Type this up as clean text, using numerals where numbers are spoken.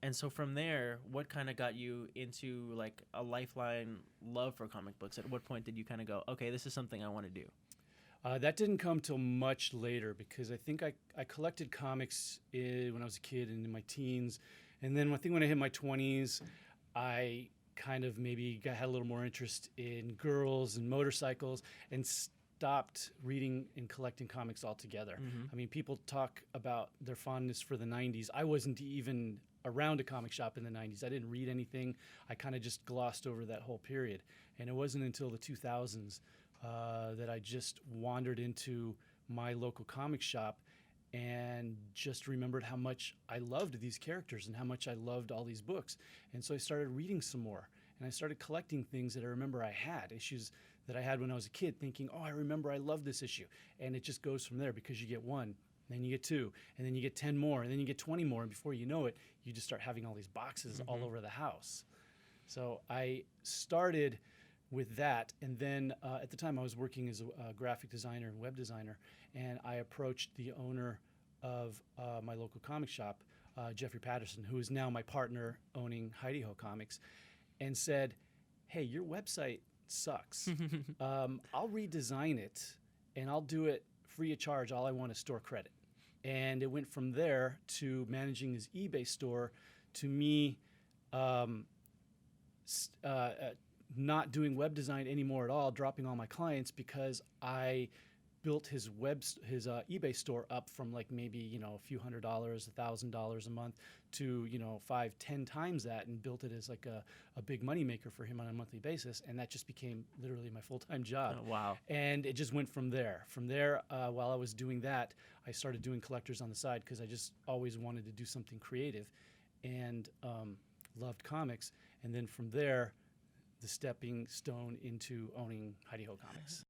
And so from there, what kind of got you into like a lifeline love for comic books? At what point did you kind of go, okay, this is something I want to do? That didn't come till much later because I think I collected comics when I was a kid and in my teens. And then I think when I hit my 20s, I kind of had a little more interest in girls and motorcycles and stopped reading and collecting comics altogether. Mm-hmm. I mean, people talk about their fondness for the 90s. I wasn't even around a comic shop in the 90s. I didn't read anything. I kind of just glossed over that whole period. And it wasn't until the 2000s that I just wandered into my local comic shop and just remembered how much I loved these characters and how much I loved all these books. And so I started reading some more, and I started collecting things that I remember I had, issues that I had when I was a kid, thinking, oh, I remember I love this issue. And it just goes from there because you get one, then you get two, and then you get 10 more, and then you get 20 more, and before you know it, you just start having all these boxes Mm-hmm. all over the house. So I started with that, and then at the time I was working as a graphic designer and web designer, and I approached the owner of my local comic shop, Jeffrey Patterson, who is now my partner owning Heidi Ho Comics, and said, hey, your website sucks. I'll redesign it, and I'll do it free of charge. All I want is store credit. And it went from there to managing his eBay store to me not doing web design anymore at all, dropping all my clients because I built his eBay store up from like maybe a few $100s, $1,000 a month to 5-10 times that, and built it as like a big money maker for him on a monthly basis, and that just became literally my full-time job. Oh, wow. And it just went from there. From there, while I was doing that, I started doing collectors on the side because I just always wanted to do something creative, and loved comics. And then from there, the stepping stone into owning Heidi Ho Comics.